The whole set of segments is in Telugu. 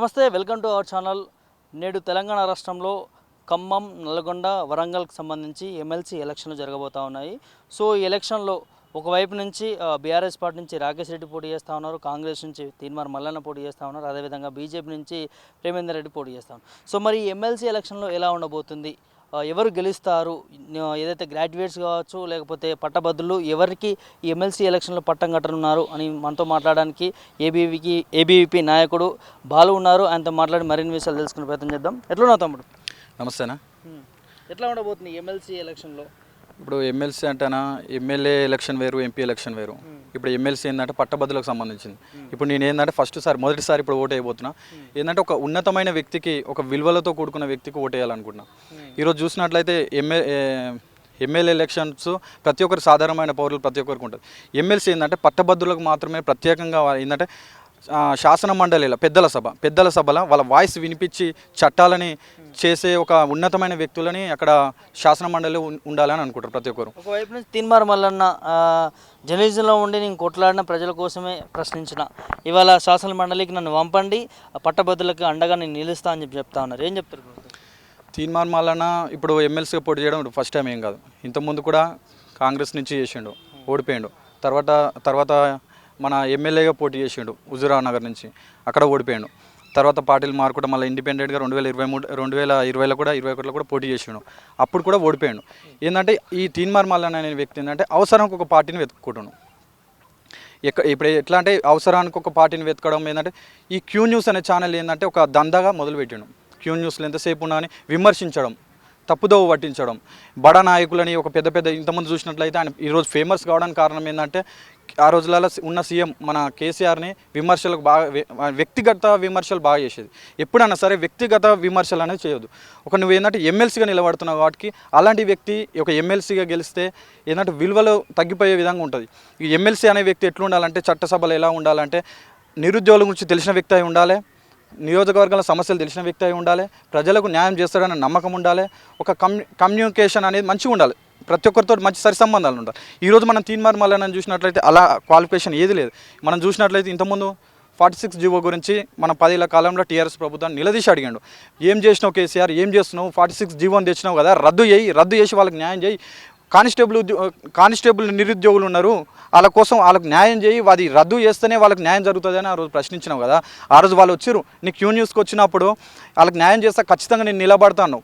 నమస్తే, వెల్కమ్ టు అవర్ ఛానల్. నేడు తెలంగాణ రాష్ట్రంలో ఖమ్మం, నల్గొండ, వరంగల్కి సంబంధించి ఎమ్మెల్సీ ఎలక్షన్లు జరగబోతూ ఉన్నాయి. సో ఈ ఎలక్షన్లో ఒకవైపు నుంచి బీఆర్ఎస్ పార్టీ నుంచి రాకేష్ రెడ్డి పోటీ చేస్తూ ఉన్నారు, కాంగ్రెస్ నుంచి తీన్మార్ మల్లన్న పోటీ చేస్తూ ఉన్నారు, అదేవిధంగా బీజేపీ నుంచి ప్రేమేందర్ రెడ్డి పోటీ చేస్తూ ఉన్నారు. సో మరి ఈ ఎమ్మెల్సీ ఎలక్షన్లో ఎలా ఉండబోతుంది, ఎవరు గెలుస్తారు, ఏదైతే గ్రాడ్యుయేట్స్ కావచ్చు లేకపోతే పట్టభద్రులు ఎవరికి ఈ ఎమ్మెల్సీ ఎలక్షన్లో పట్టం కట్టనున్నారు అని మనతో మాట్లాడడానికి ఏబీవీపీ నాయకుడు బాలు ఉన్నారు. ఆయనతో మాట్లాడి మరిన్ని విషయాలు తెలుసుకునే ప్రయత్నం చేద్దాం. ఎట్లున్నావు తమ్ముడు? నమస్తేనా. ఎట్లా ఉండబోతుంది ఎమ్మెల్సీ ఎలక్షన్లో? ఇప్పుడు ఎమ్మెల్సీ అంటేనా ఎమ్మెల్యే ఎలక్షన్ వేరు, ఎంపీ ఎలక్షన్ వేరు. ఇప్పుడు ఎమ్మెల్సీ ఏంటంటే పట్టభద్రులకు సంబంధించింది. ఇప్పుడు నేను ఏంటంటే మొదటిసారి ఇప్పుడు ఓటు వేయబోతున్నా. ఏంటంటే ఒక ఉన్నతమైన వ్యక్తికి, ఒక విలువలతో కూడుకున్న వ్యక్తికి ఓటు వేయాలనుకుంటున్నా. ఈరోజు చూసినట్లయితే ఎమ్మెల్యే ఎలక్షన్స్ ప్రతి ఒక్కరు సాధారణమైన పౌరులు ప్రతి ఒక్కరికి ఉంటుంది. ఎమ్మెల్సీ ఏంటంటే పట్టభద్రులకు మాత్రమే ప్రత్యేకంగా ఏంటంటే శాసన మండలిలో పెద్దల సభలో వాళ్ళ వాయిస్ వినిపించి చట్టాలని చేసే ఒక ఉన్నతమైన వ్యక్తులని అక్కడ శాసన మండలిలో ఉండాలని అనుకుంటారు ప్రతి ఒక్కరు. ఒకవైపు నుంచి తీన్మార్ మల్లన్న జర్నలిజంలో ఉండి నేను కొట్లాడిన ప్రజల కోసమే ప్రశ్నించిన, ఇవాళ శాసన మండలికి నన్ను పంపండి, పట్టభద్రులకు అండగా నేను నిలుస్తా అని చెప్తా ఉన్నారు. ఏం చెప్తారు? తీన్మార్ మల్లన్న ఇప్పుడు ఎమ్మెల్సీగా పోటీ చేయడం ఫస్ట్ టైం ఏం కాదు. ఇంతకుముందు కూడా కాంగ్రెస్ నుంచి చేసిండు, ఓడిపోయిండు. తర్వాత మన ఎమ్మెల్యేగా పోటీ చేసిండు హుజూరాబాద్ నగర్ నుంచి, అక్కడ ఓడిపోయాడు. తర్వాత పార్టీలు మారుకుంటే మళ్ళీ ఇండిపెండెంట్గా 2020లో కూడా 2021లో కూడా పోటీ చేసిండు, అప్పుడు కూడా ఓడిపోయాడు. ఏంటంటే ఈ తీన్మార్ మల్లన్న అనే వ్యక్తి ఏంటంటే అవసరానికి ఒక పార్టీని వెతుక్కుంటున్నాను. ఇప్పుడు ఎట్లా అంటే అవసరానికి ఒక పార్టీని వెతకడం ఏంటంటే ఈ క్యూ న్యూస్ అనే ఛానల్ ఏంటంటే ఒక దందాగా మొదలుపెట్టాడు. క్యూ న్యూస్లో ఎంతసేపు ఉన్నాయని విమర్శించడం, తప్పుదోవ పట్టించడం, బడా నాయకులని ఒక పెద్ద ఇంతమంది చూసినట్లయితే ఆయన ఈరోజు ఫేమస్ కావడానికి కారణం ఏంటంటే ఆ రోజులలో ఉన్న సీఎం మన కేసీఆర్ని విమర్శలకు వ్యక్తిగత విమర్శలు బాగా చేసేది. ఎప్పుడైనా సరే వ్యక్తిగత విమర్శలు అనేది చేయొద్దు. నువ్వు ఏంటంటే ఎమ్మెల్సీగా నిలబడుతున్నావు కాబట్టి అలాంటి వ్యక్తి ఒక ఎమ్మెల్సీగా గెలిస్తే ఏంటంటే విలువలు తగ్గిపోయే విధంగా ఉంటుంది. ఈ ఎమ్మెల్సీ అనే వ్యక్తి ఎట్లా ఉండాలంటే చట్టసభలో ఎలా ఉండాలంటే నిరుద్యోగుల గురించి తెలిసిన వ్యక్తి అయి ఉండాలి, నియోజకవర్గాల సమస్యలు తెలిసిన వ్యక్తి అయి ఉండాలి, ప్రజలకు న్యాయం చేస్తాడన్న నమ్మకం ఉండాలి, ఒక కమ్యూనికేషన్ అనేది మంచిగా ఉండాలి, ప్రతి ఒక్కరితో మంచి సరిసంబంధాలు ఉండాలి. ఈరోజు మనం తీన్మార్ మల్లన్నని చూసినట్లయితే అలా క్వాలిఫికేషన్ ఏది లేదు. మనం చూసినట్లయితే ఇంతకుముందు 46 జీవో గురించి మన 10 ఏళ్ల కాలంలో టీఆర్ఎస్ ప్రభుత్వాన్ని నిలదీసి అడిగాడు, ఏం చేసినావు కేసీఆర్, ఏం చేస్తున్నావు, 46 జీవోని తెచ్చినావు కదా, రద్దు చేసి వాళ్ళకి న్యాయం చేయి, కానిస్టేబుల్ నిరుద్యోగులు ఉన్నారు, వాళ్ళకు న్యాయం చేయి, అది రద్దు చేస్తేనే వాళ్ళకి న్యాయం జరుగుతుందని ఆ రోజు ప్రశ్నించినావు కదా. ఆ రోజు వాళ్ళు వచ్చారు, నీకు క్యూ న్యూస్కి వచ్చినప్పుడు వాళ్ళకి న్యాయం చేస్తే ఖచ్చితంగా నేను నిలబడతాను.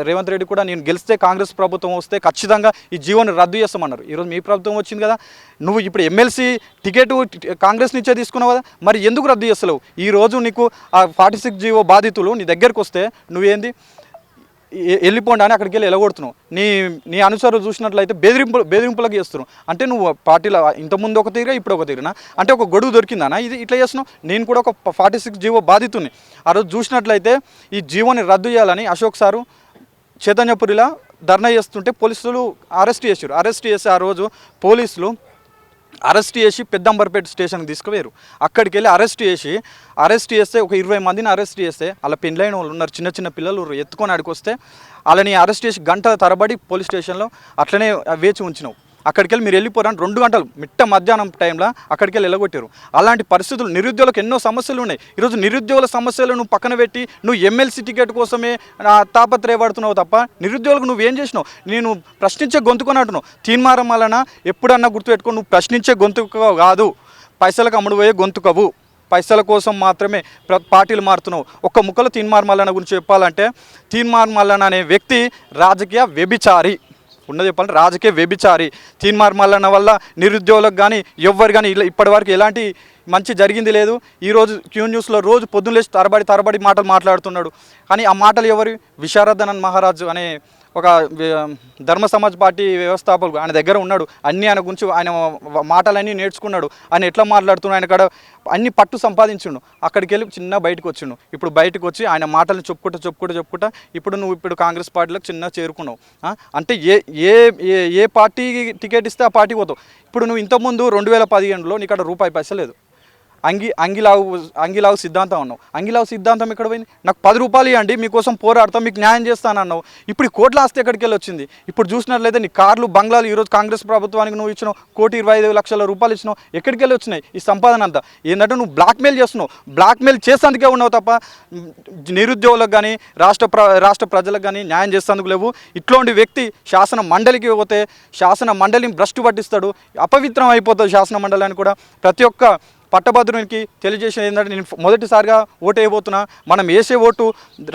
రేవంత్ రెడ్డి కూడా నేను గెలిస్తే కాంగ్రెస్ ప్రభుత్వం వస్తే ఖచ్చితంగా ఈ జీవోని రద్దు చేస్తామన్నారు. ఈరోజు మీ ప్రభుత్వం వచ్చింది కదా, నువ్వు ఇప్పుడు ఎమ్మెల్సీ టికెట్ కాంగ్రెస్ నుంచే తీసుకున్నావు కదా, మరి ఎందుకు రద్దు చేస్తలేవు? ఈరోజు నీకు ఆ 46 జీవో బాధితులు నీ దగ్గరకు వస్తే నువ్వేంది వెళ్ళిపోండి అని అక్కడికి వెళ్ళి ఎలగొడుతున్నావు. నీ అనుసరులు చూసినట్లయితే బెదిరింపులకు చేస్తున్నావు. అంటే నువ్వు పార్టీలో ఇంతకుముందు ఒక తీరుగా ఇప్పుడు ఒక తీరునా, అంటే ఒక గొడుగు దొరికిందానా ఇది ఇట్లా చేస్తున్నావు? నేను కూడా ఒక 46 జీవో బాధితుని. ఆ రోజు చూసినట్లయితే ఈ జీవోని రద్దు చేయాలని అశోక్ సారు చైతన్యపురిలో ధర్నా చేస్తుంటే పోలీసులు అరెస్ట్ చేసి ఆ రోజు పోలీసులు అరెస్ట్ చేసి పెద్దంబర్పేట స్టేషన్కి తీసుకుపోయారు. అక్కడికి వెళ్ళి అరెస్ట్ చేస్తే ఒక 20 మందిని అరెస్ట్ చేస్తే అలా పెళ్ళైన వాళ్ళు ఉన్నారు, చిన్న పిల్లలు ఎత్తుకొని ఆడికొస్తే వాళ్ళని అరెస్ట్ చేసి గంటల తరబడి పోలీస్ స్టేషన్లో అట్లనే వేచి ఉంచినావు. అక్కడికి వెళ్ళి మీరు వెళ్ళిపోరని 2 గంటలు మిట్ట మధ్యాహ్నం టైంలో అక్కడికి వెళ్ళి వెళ్ళగొట్టారు. అలాంటి పరిస్థితులు నిరుద్యోగులకు ఎన్నో సమస్యలు ఉన్నాయి. ఈరోజు నిరుద్యోగుల సమస్యలు నువ్వు పక్కన పెట్టి నువ్వు ఎమ్మెల్సీ టికెట్ కోసమే తాపత్రయపడుతున్నావు తప్ప నిరుద్యోగులకు నువ్వేం చేసినావు? నేను ప్రశ్నించే గొంతుకొని అంటున్నావు. తీన్మార్ మల్లన్న ఎప్పుడన్నా గుర్తుపెట్టుకో, నువ్వు ప్రశ్నించే గొంతుక కాదు, పైసలకు అమ్ముడుపోయే గొంతుకవు. పైసల కోసం మాత్రమే పార్టీలు మారుతున్నావు. ఒక్క ముక్కలో తీన్మార్ మల్లన్న గురించి చెప్పాలంటే తీన్మార్ మల్లన్న అనే వ్యక్తి రాజకీయ వ్యభిచారి. ఉన్నది చెప్పాలంటే రాజకీయ వ్యభిచారి. తీన్మార్ మల్లన్న వల్ల నిరుద్యోగులకు కానీ ఎవ్వరు కానీ ఇప్పటివరకు ఎలాంటి మంచి జరిగింది లేదు. ఈరోజు క్యూ న్యూస్లో రోజు పొద్దున్న లేచి తరబడి మాటలు మాట్లాడుతున్నాడు. కానీ ఆ మాటలు ఎవరు? విశారదానంద్ మహారాజు అనే ఒక ధర్మ సమాజ్ పార్టీ వ్యవస్థాపకుడు ఆయన దగ్గర ఉన్నాడు. ఆయన గురించి ఆయన మాటలన్నీ నేర్చుకున్నాడు. ఆయన ఎట్లా మాట్లాడుతున్నాడు, ఆయన కాడ అన్ని పట్టు సంపాదించిండు. అక్కడికి వెళ్ళి బయటకు వచ్చిండు. ఇప్పుడు బయటకు వచ్చి ఆయన మాటలను చెప్పుకుంటా ఇప్పుడు కాంగ్రెస్ పార్టీలకు చేరుకున్నావు. అంటే ఏ పార్టీ టికెట్ ఇస్తే ఆ పార్టీ పోతావు. ఇప్పుడు నువ్వు ఇంతకుముందు 2015లో నీకు అక్కడ రూపాయి పైస లేదు. అంగిలావు సిద్ధాంతం అన్నావు. అంగిలావు సిద్ధాంతం ఎక్కడ పోయింది? నాకు 10 రూపాయలు ఇవ్వండి, మీకోసం పోరాడతాం, మీకు న్యాయం చేస్తాను అన్నావు. ఇప్పుడు ఈ కోట్ల ఆస్తి ఎక్కడికి వెళ్ళి వచ్చింది? ఇప్పుడు చూసినట్లయితే నీ కార్లు బంగ్లాలు ఈరోజు కాంగ్రెస్ ప్రభుత్వానికి నువ్వు ఇచ్చినావు, 1,25,00,000 రూపాయలు ఇచ్చినావు. ఎక్కడికి వెళ్ళి వచ్చినాయి ఈ సంపాదన అంతా? ఏంటంటే నువ్వు బ్లాక్మెయిల్ చేస్తున్నావు. బ్లాక్మెయిల్ చేసేందుకే ఉన్నావు తప్ప నిరుద్యోగులకు కానీ రాష్ట్ర ప్రజలకు కానీ న్యాయం చేసేందుకు లేవు. ఇట్లాంటి వ్యక్తి శాసన మండలికి పోతే శాసన మండలిని భ్రష్టు పట్టిస్తాడు, అపవిత్రం అయిపోతుంది శాసన మండలి అని కూడా ప్రతి ఒక్క పట్టభద్రునికి తెలియజేసేది ఏంటంటే, నేను మొదటిసారిగా ఓటు వేయబోతున్నా. మనం వేసే ఓటు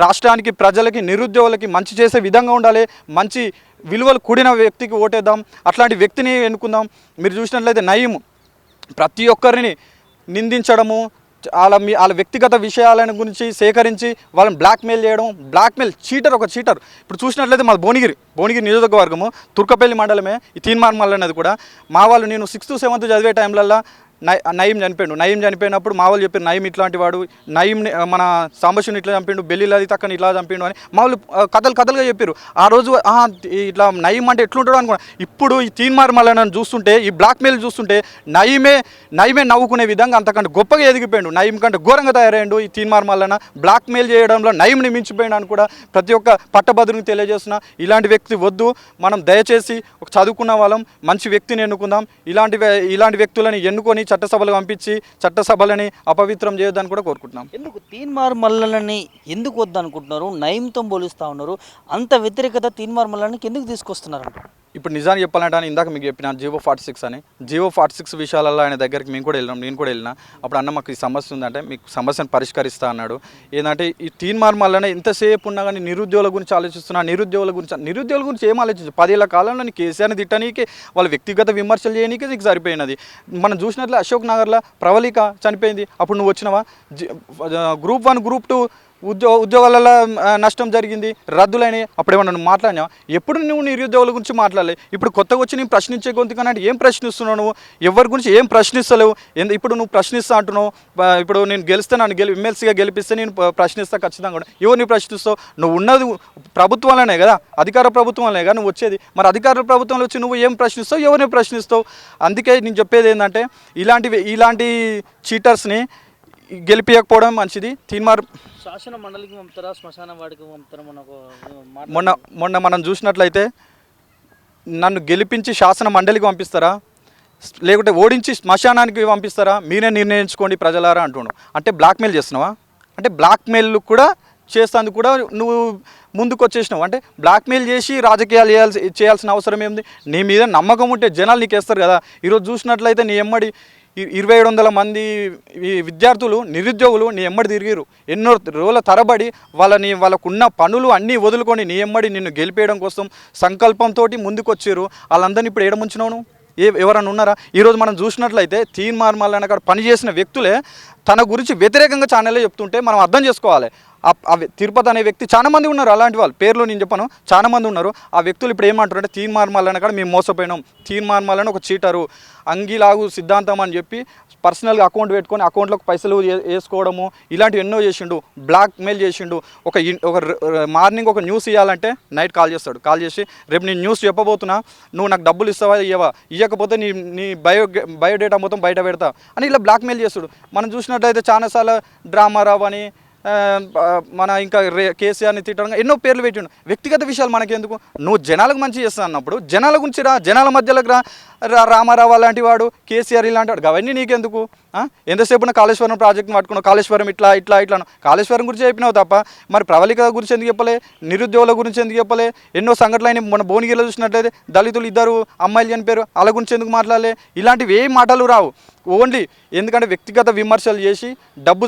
రాష్ట్రానికి, ప్రజలకి, నిరుద్యోగులకి మంచి చేసే విధంగా ఉండాలి. మంచి విలువలు కూడిన వ్యక్తికి ఓటేద్దాం, అట్లాంటి వ్యక్తిని ఎన్నుకుందాం. మీరు చూసినట్లయితే నయీం ప్రతి ఒక్కరిని నిందించడము, వాళ్ళ వ్యక్తిగత విషయాలను గురించి సేకరించి వాళ్ళని బ్లాక్మెయిల్ చేయడం, చీటర్, ఒక చీటర్. ఇప్పుడు చూసినట్లయితే మా భువనగిరి నియోజకవర్గము తుర్కపల్లి మండలమే ఈ తీన్మార్మల్ అనేది కూడా. మా వాళ్ళు నేను 6th 7th చదివే టైంలల్లో నయీం చనిపోయినప్పుడు మా వాళ్ళు చెప్పారు, నయీం ఇట్లాంటి వాడు, నయీం మన సాంబశివుని ఇట్లా చంపిండు, బెల్లిలాది తక్కని ఇట్లా చంపిండు అని మా వాళ్ళు కథలుగా చెప్పారు. ఆ రోజు ఇట్లా నయీం అంటే ఎట్లుంటాడు అనుకున్నా. ఇప్పుడు ఈ తీన్మార్మల్ని చూస్తుంటే, ఈ బ్లాక్మెయిల్ చూస్తుంటే నయీమే నవ్వుకునే విధంగా అంతకంటే గొప్పగా ఎదిగిపోయాడు. నయీం కంటే ఘోరంగా తయారయ్యాడు ఈ తీన్మార్మల్న. బ్లాక్మెయిల్ చేయడంలో నయీంని మించిపోయాడు అని కూడా ప్రతి ఒక్క పట్టభద్రునికి తెలియజేస్తున్నా. ఇలాంటి వ్యక్తి వద్దు. మనం దయచేసి ఒక చదువుకున్న వాళ్ళం, మంచి వ్యక్తిని ఎన్నుకుందాం. ఇలాంటి వ్యక్తులని ఎన్నుకొని చట్టసభలకు పంపించి చట్టసభలని అపవిత్రం చేయొద్దని కూడా కోరుకుంటున్నాం. ఎందుకు తీన్మార్మల్లని ఎందుకు వద్దనుకుంటున్నారు? నయీంతో పోలిస్తూ ఉన్నారు. అంత వ్యతిరేకత తీన్మార్మల్లానికి ఎందుకు తీసుకొస్తున్నారంట? ఇప్పుడు నిజాన్ని చెప్పాలంటే ఇందాక మీకు చెప్పిన జీవో 46 అని, జీవో 46 విషయాలలో ఆయన దగ్గరికి నేను కూడా వెళ్ళినా. అప్పుడు అన్న మాకు ఈ సమస్య ఉందంటే మీకు సమస్యను పరిష్కరిస్తా అన్నాడు. ఏంటంటే ఈ తీన్మార్మల్లోనే ఎంతసేపు ఉన్నా కానీ నిరుద్యోగుల గురించి ఆలోచిస్తున్నా. నిరుద్యోగుల గురించి ఏం ఆలోచించు? 10 ఏళ్ల కాలంలో నీ కేసీఆర్ని తిట్టనీకి, వాళ్ళ వ్యక్తిగత విమర్శలు చేయనీకి నీకు సరిపోయినది. మనం చూసినట్లే అశోక్ నగర్లో ప్రవళిక చనిపోయింది. అప్పుడు నువ్వు వచ్చినావా? Group 1 Group 2 ఉద్యోగాలలో నష్టం జరిగింది, రద్దులైనవి. అప్పుడు ఏమన్నా నువ్వు మాట్లాడినావు? ఎప్పుడు నువ్వు నిరుద్యోగుల గురించి మాట్లాడలేదు. ఇప్పుడు కొత్తగా వచ్చి నేను ప్రశ్నించే గొంతుకనంటే ఏం ప్రశ్నిస్తున్నావు నువ్వు? ఎవరి గురించి ఏం ప్రశ్నిస్తలేవు. ఇప్పుడు నువ్వు ప్రశ్నిస్తా అంటున్నావు. ఇప్పుడు నేను గెలిస్తే ఎమ్మెల్సీగా గెలిపిస్తే నేను ప్రశ్నిస్తా ఖచ్చితంగా కూడా. ఎవరిని ప్రశ్నిస్తావు? నువ్వు ఉన్నది ప్రభుత్వంలోనే కదా, అధికార ప్రభుత్వంలోనే కదా నువ్వు వచ్చేది. మరి అధికార ప్రభుత్వంలో వచ్చి నువ్వు ఏం ప్రశ్నిస్తావు, ఎవరిని ప్రశ్నిస్తావు? అందుకే నేను చెప్పేది ఏంటంటే ఇలాంటి చీటర్స్ని గెలిపించకపోవడం మంచిది. శాసన మండలికి పంపుతారా, శ్మశాన వాడికి పంపుతారా? మొన్న మనం చూసినట్లయితే నన్ను గెలిపించి శాసన మండలికి పంపిస్తారా, లేకుంటే ఓడించి శ్మశానానికి పంపిస్తారా, మీరే నిర్ణయించుకోండి ప్రజలారా అంటున్నావు. అంటే బ్లాక్మెయిల్ చేస్తున్నావా? అంటే బ్లాక్మెయిల్ కూడా చేస్తాందుకు కూడా నువ్వు ముందుకు వచ్చేసినావు. అంటే బ్లాక్మెయిల్ చేసి రాజకీయాలు చేయాల్సిన అవసరం ఏంది? నీ మీద నమ్మకం ఉంటే జనాలు నీకు వేస్తారు కదా. ఈరోజు చూసినట్లయితే నీ ఎమ్మడి 2,700 మంది విద్యార్థులు, నిరుద్యోగులు నీ ఎమ్మడి తిరిగిరు. ఎన్నో రోజుల తరబడి వాళ్ళకున్న పనులు అన్నీ వదులుకొని నీ ఎమ్మడి నిన్ను గెలిపేయడం కోసం సంకల్పంతో ముందుకొచ్చారు. వాళ్ళందరినీ ఇప్పుడు ఏడముంచినావు? ఎవరన్నా ఉన్నారా? ఈరోజు మనం చూసినట్లయితే తీన్మార్మల్ అనే కాడ పనిచేసిన వ్యక్తులే తన గురించి వ్యతిరేకంగా ఛానల్లో చెప్తుంటే మనం అర్థం చేసుకోవాలి. తిరుపతి అనే వ్యక్తి చాలా మంది ఉన్నారు, అలాంటి వాళ్ళు పేర్లు నేను చెప్పను, చాలా మంది ఉన్నారు. ఆ వ్యక్తులు ఇప్పుడు ఏమంటారు అంటే తీన్మార్మల్ అనే కాడ మేము మోసపోయినాం, తీన్మార్మల్ అని ఒక చీటరు, అంగిలాగు సిద్ధాంతం అని చెప్పి పర్సనల్గా అకౌంట్ పెట్టుకొని అకౌంట్లోకి పైసలు వేసుకోవడము, ఇలాంటివి ఎన్నో చేసిండు. బ్లాక్మెయిల్ చేసిండు. ఒక మార్నింగ్ ఒక న్యూస్ ఇవ్వాలంటే నైట్ కాల్ చేసి రేపు నేను న్యూస్ చెప్పబోతున్నా, నువ్వు నాకు డబ్బులు ఇస్తావా ఇవ్వకపోతే నీ బయోడేటా మొత్తం బయట పెడతా అని ఇలా బ్లాక్మెయిల్ చేస్తాడు. మనం చూసినట్లయితే చాలాసార్లు డ్రామారావు అని మన ఇంకా కేసీఆర్ని తిట్టడం ఎన్నో పేర్లు పెట్టిండు. వ్యక్తిగత విషయాలు మనకెందుకు? నువ్వు జనాలకు మంచి చేస్తా అన్నప్పుడు జనాల గురించి జనాల మధ్యలోకి రామారావు లాంటి వాడు, కేసీఆర్ ఇలాంటి వాడు, అవన్నీ నీకెందుకు? ఎంతసేపు నా కాళేశ్వరం ప్రాజెక్ట్ని పట్టుకున్నావు, కాళేశ్వరం ఇట్లాను కాళేశ్వరం గురించి చెప్పినావు తప్ప మరి ప్రవళిక గురించి ఎందుకు చెప్పలే, నిరుద్యోగుల గురించి ఎందుకు చెప్పలే? ఎన్నో సంఘటనలు అయినా మన భువనగిరిలో చూసినట్లయితే దళితులు 2 అమ్మాయిలు చనిపోయారు, వాళ్ళ గురించి ఎందుకు మాట్లాడలే? ఇలాంటివి ఏ మాటలు రావు. ఓన్లీ ఎందుకంటే వ్యక్తిగత విమర్శలు చేసి డబ్బు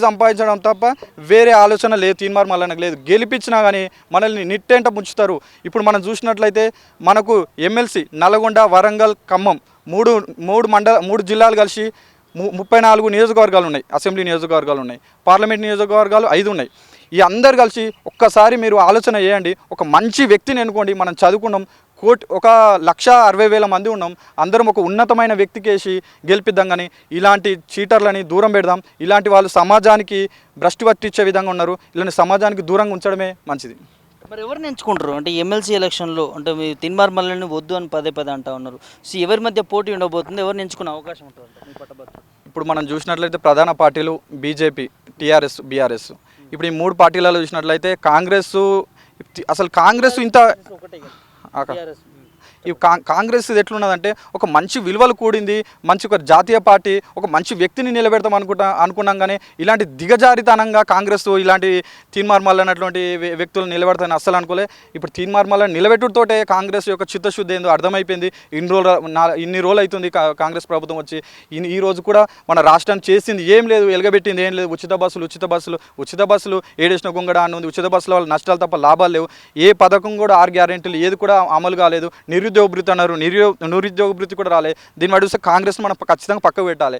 సంపాదించడం తప్ప వేరే ఆలోచన లేదు. తీన్మార్మల్ మనకు లేదు. గెలిపించినా కానీ మనల్ని నిట్టేంట ముంచుతారు. ఇప్పుడు మనం చూసినట్లయితే మనకు ఎమ్మెల్సీ నల్గొండ, వరంగల్, ఖమ్మం 3 జిల్లాలు కలిసి 34 నియోజకవర్గాలు ఉన్నాయి. అసెంబ్లీ నియోజకవర్గాలు ఉన్నాయి, పార్లమెంట్ నియోజకవర్గాలు 5 ఉన్నాయి. ఈ అందరు కలిసి ఒక్కసారి మీరు ఆలోచన చేయండి. ఒక మంచి వ్యక్తిని ఎన్నుకోండి. మనం చదువుకున్నాం, 1,60,000 మంది ఉన్నాం. అందరం ఒక ఉన్నతమైన వ్యక్తికేసి గెలిపిద్దాం. కానీ ఇలాంటి చీటర్లని దూరం పెడదాం. ఇలాంటి వాళ్ళు సమాజానికి భ్రష్టు పట్టించే విధంగా ఉన్నారు. ఇలాంటి సమాజానికి దూరంగా ఉంచడమే మంచిది. మరి ఎవరిని ఎంచుకుంటారు? అంటే ఎమ్మెల్సీ ఎలక్షన్లో అంటే మీ తీన్మార్మల్ని వద్దు అని పదే అంటూ ఉన్నారు. సో ఎవరి మధ్య పోటీ ఉండబోతుంది? ఎవరిని ఎంచుకునే అవకాశం ఉంటుంది మీ పట్టభద్రులు? ఇప్పుడు మనం చూసినట్లయితే ప్రధాన పార్టీలు బీజేపీ, టీఆర్ఎస్, బీఆర్ఎస్. ఇప్పుడు ఈ 3 పార్టీలలో చూసినట్లయితే కాంగ్రెస్, అసలు కాంగ్రెస్ ఇంత ఒకటే కదా. ఆక- TRS. ఈ కాంగ్రెస్ ఇది ఎట్లున్నదంటే ఒక మంచి విలువలు కూడింది, మంచి ఒక జాతీయ పార్టీ, ఒక మంచి వ్యక్తిని నిలబెడతాం అనుకున్నాం. కానీ ఇలాంటి దిగజారితనంగా కాంగ్రెస్ ఇలాంటి తీన్మార్మల్ అన్నటువంటి వ్యక్తులు నిలబెడతానని అస్సలు అనుకోలే. ఇప్పుడు తీన్మార్మల్ నిలబెట్టుతోటే కాంగ్రెస్ యొక్క చిత్తశుద్ధి ఏందో అర్థమైపోయింది. ఇన్ని రోజులు అవుతుంది కాంగ్రెస్ ప్రభుత్వం వచ్చి. ఈ రోజు కూడా మన రాష్ట్రం చేసింది ఏం లేదు, ఎలగబెట్టింది ఏం లేదు. ఉచిత బస్సులు ఏడేసిన గుంగడ అని ఉంది. ఉచిత బస్సుల వల్ల నష్టాలు తప్ప లాభాలు లేవు. ఏ పథకం కూడా 6 గ్యారెంటీలు ఏది కూడా అమలు కాలేదు. నిరుద్యోగ భృతి అన్నారు, నిరుద్యోగ భృతి కూడా రాలేదు. దీన్ని అడిగితే కాంగ్రెస్ మనం ఖచ్చితంగా పక్కకు పెట్టాలి.